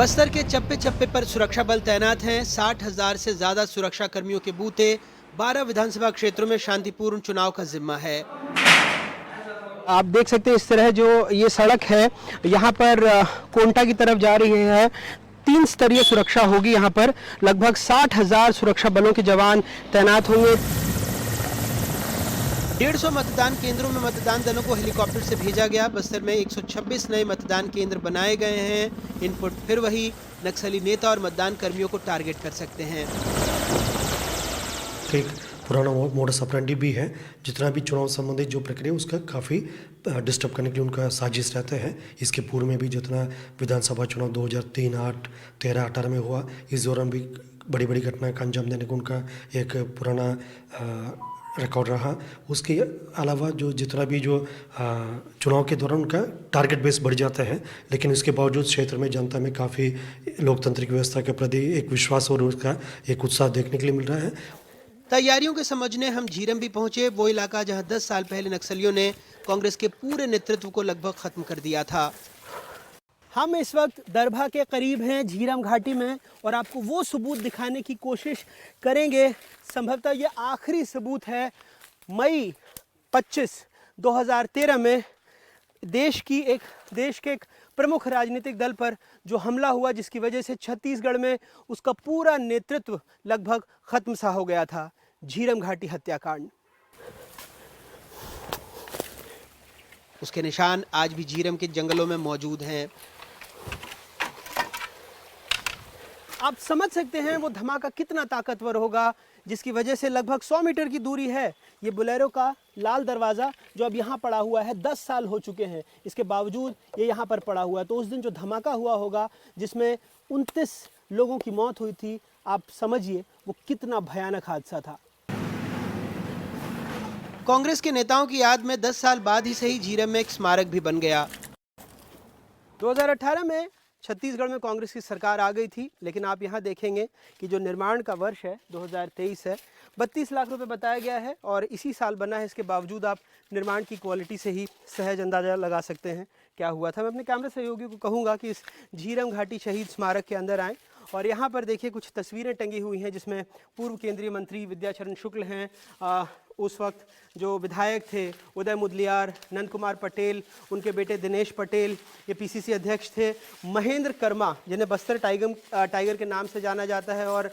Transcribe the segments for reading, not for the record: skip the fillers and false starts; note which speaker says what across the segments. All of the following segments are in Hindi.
Speaker 1: बस्तर के चप्पे चप्पे पर सुरक्षा बल तैनात हैं। 60,000 से ज्यादा सुरक्षा कर्मियों के बूते 12 विधानसभा क्षेत्रों में शांतिपूर्ण चुनाव का जिम्मा है।
Speaker 2: आप देख सकते हैं इस तरह जो ये सड़क है यहाँ पर कोंटा की तरफ जा रही है। 3 स्तरीय सुरक्षा होगी। यहाँ पर लगभग 60,000 सुरक्षा बलों के जवान तैनात होंगे।
Speaker 1: 150 मतदान केंद्रों में मतदान दलों को हेलीकॉप्टर से भेजा गया। बस्तर में 126 नए मतदान केंद्र बनाए गए हैं। इनपुट फिर वही, नक्सली नेता और मतदान कर्मियों को टारगेट कर सकते हैं।
Speaker 3: ठीक पुराना मोडस ऑपरेंडी भी है। जितना भी चुनाव संबंधित जो प्रक्रिया उसका काफ़ी डिस्टर्ब करने के लिए उनका साजिश रहते हैं। इसके पूर्व में भी जितना विधानसभा चुनाव 2003, 8, 13, 18 में हुआ, इस दौरान भी बड़ी बड़ी घटना का अंजाम देने का उनका एक पुराना रिकॉर्ड रहा। उसके अलावा जो जितना भी जो चुनाव के दौरान उनका टारगेट बेस बढ़ जाता है, लेकिन इसके बावजूद क्षेत्र में जनता में काफ़ी लोकतांत्रिक व्यवस्था के प्रति एक विश्वास और उसका एक उत्साह देखने के लिए मिल रहा है।
Speaker 1: तैयारियों के समझने हम झीरम भी पहुंचे, वो इलाका जहां 10 साल पहले नक्सलियों ने कांग्रेस के पूरे नेतृत्व को लगभग खत्म कर दिया था।
Speaker 2: हम इस वक्त दरभा के करीब हैं, झीरम घाटी में, और आपको वो सबूत दिखाने की कोशिश करेंगे। संभवतः ये आखिरी सबूत है। मई 25, 2013 में देश के एक प्रमुख राजनीतिक दल पर जो हमला हुआ, जिसकी वजह से छत्तीसगढ़ में उसका पूरा नेतृत्व लगभग खत्म सा हो गया था। झीरम घाटी हत्याकांड। उसके निशान आज भी झीरम के जंगलों में मौजूद हैं। आप समझ सकते हैं वो धमाका कितना ताकतवर होगा, जिसकी वजह से लगभग 100 मीटर की दूरी है ये बोलेरो का लाल दरवाज़ा, जो अब यहाँ पड़ा हुआ है। 10 साल हो चुके हैं, इसके बावजूद ये यहाँ पर पड़ा हुआ है। तो उस दिन जो धमाका हुआ होगा, जिसमें 29 लोगों की मौत हुई थी, आप समझिए वो कितना भयानक हादसा था।
Speaker 1: कांग्रेस के नेताओं की याद में 10 साल बाद ही सही झीरम में एक स्मारक भी बन गया।
Speaker 2: 2018 में छत्तीसगढ़ में कांग्रेस की सरकार आ गई थी, लेकिन आप यहाँ देखेंगे कि जो निर्माण का वर्ष है 2023 है, 32 लाख रुपए बताया गया है और इसी साल बना है। इसके बावजूद आप निर्माण की क्वालिटी से ही सहज अंदाजा लगा सकते हैं क्या हुआ था। मैं अपने कैमरा सहयोगी को कहूँगा कि इस झीरम घाटी शहीद स्मारक के अंदर आएँ और यहाँ पर देखिए कुछ तस्वीरें टंगी हुई हैं, जिसमें पूर्व केंद्रीय मंत्री विद्याचरण शुक्ल हैं, उस वक्त जो विधायक थे उदय मुदलियार, नंद कुमार पटेल, उनके बेटे दिनेश पटेल, ये पीसीसी अध्यक्ष थे, महेंद्र कर्मा, जिन्हें बस्तर टाइगर के नाम से जाना जाता है, और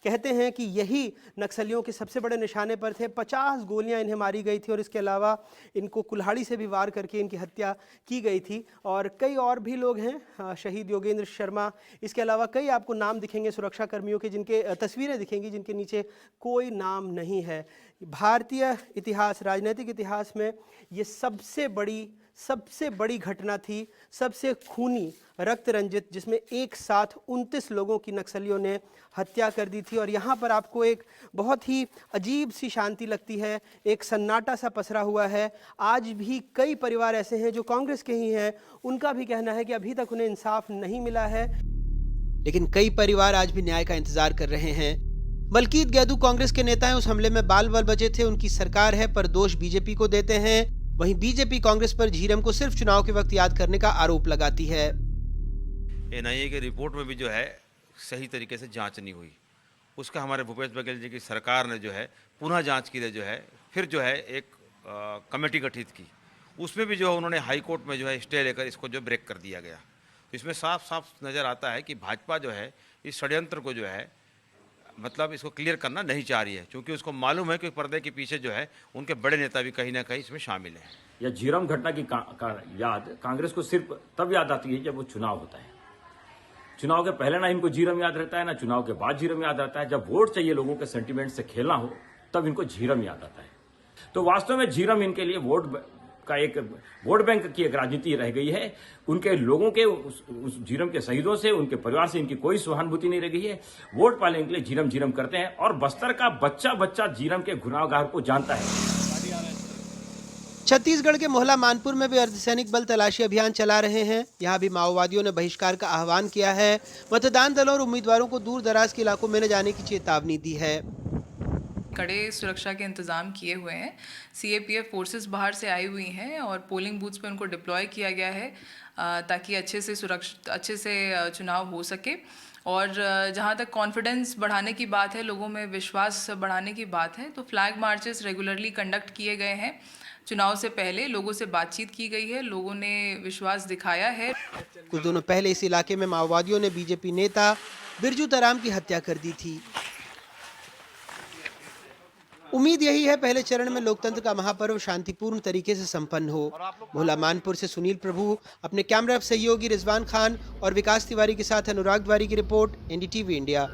Speaker 2: कहते हैं कि यही नक्सलियों के सबसे बड़े निशाने पर थे। 50 गोलियां इन्हें मारी गई थी और इसके अलावा इनको कुल्हाड़ी से भी वार करके इनकी हत्या की गई थी। और कई और भी लोग हैं, शहीद योगेंद्र शर्मा, इसके अलावा कई आपको नाम दिखेंगे सुरक्षा कर्मियों के, जिनके तस्वीरें दिखेंगी जिनके नीचे कोई नाम नहीं है। भारतीय इतिहास, राजनीतिक इतिहास में ये सबसे बड़ी घटना थी, सबसे खूनी, रक्त रंजित, जिसमें एक साथ 29 लोगों की नक्सलियों ने हत्या कर दी थी। और यहाँ पर आपको एक बहुत ही अजीब सी शांति लगती है, एक सन्नाटा सा पसरा हुआ है। आज भी कई परिवार ऐसे हैं जो कांग्रेस के ही हैं, उनका भी कहना है कि अभी तक उन्हें इंसाफ नहीं मिला है।
Speaker 1: लेकिन कई परिवार आज भी न्याय का इंतजार कर रहे हैं। मलकीत गैदू कांग्रेस के नेता हैं, उस हमले में बाल बचे थे, उनकी सरकार है, पर दोष बीजेपी को देते हैं। वहीं बीजेपी कांग्रेस पर झीरम को सिर्फ चुनाव के वक्त याद करने का आरोप लगाती है।
Speaker 4: एनआईए की रिपोर्ट में भी जो है सही तरीके से जांच नहीं हुई। उसका हमारे भूपेश बघेल जी की सरकार ने जो है पुनः जांच के लिए जो है फिर जो है एक कमेटी गठित की। उसमें भी जो है उन्होंने हाई कोर्ट में जो है स्टे लेकर इसको जो ब्रेक कर दिया गया। तो इसमें साफ साफ नज़र आता है कि भाजपा जो है इस षड्यंत्र को जो है मतलब इसको क्लियर करना नहीं चाह रही है, क्योंकि उसको मालूम है कि पर्दे के पीछे जो है उनके बड़े नेता भी कहीं ना कहीं इसमें शामिल हैं।
Speaker 5: या झीरम घटना की याद कांग्रेस को सिर्फ तब याद आती है जब वो चुनाव होता है। चुनाव के पहले ना इनको झीरम याद रहता है, ना चुनाव के बाद झीरम याद आता है। जब वोट चाहिए लोगों के सेंटिमेंट से खेलना हो, तब इनको झीरम याद आता है। तो वास्तव में झीरम इनके लिए वोट बैंक की एक राजनीति रह गई है। उनके लोगों के उस झीरम के शहीदों से, उनके परिवार से इनकी कोई सहानुभूति नहीं रह गई है। वोट पाने के लिए झीरम करते हैं और बस्तर का बच्चा झीरम के गुनाहगार को जानता है।
Speaker 1: छत्तीसगढ़ के मोहला मानपुर में भी अर्धसैनिक बल तलाशी अभियान चला रहे हैं। यहाँ भी माओवादियों ने बहिष्कार का आह्वान किया है। मतदान दलों और उम्मीदवारों को दूर दराज के इलाकों में न जाने की चेतावनी दी है।
Speaker 6: कड़े सुरक्षा के इंतज़ाम किए हुए हैं। सीएपीएफ फोर्सेस बाहर से आई हुई हैं और पोलिंग बूथ्स पे उनको डिप्लॉय किया गया है ताकि अच्छे से चुनाव हो सके। और जहाँ तक कॉन्फिडेंस बढ़ाने की बात है, लोगों में विश्वास बढ़ाने की बात है, तो फ्लैग मार्चेस रेगुलरली कंडक्ट किए गए हैं। चुनाव से पहले लोगों से बातचीत की गई है, लोगों ने विश्वास दिखाया है।
Speaker 1: कुछ दिनों पहले इस इलाके में माओवादियों ने बीजेपी नेता बिरजू तराम की हत्या कर दी थी। उम्मीद यही है पहले चरण में लोकतंत्र का महापर्व शांतिपूर्ण तरीके से संपन्न हो। मोहल्ला मानपुर से सुनील प्रभु अपने कैमरा सहयोगी रिजवान खान और विकास तिवारी के साथ अनुराग तिवारी की रिपोर्ट, एनडीटीवी इंडिया।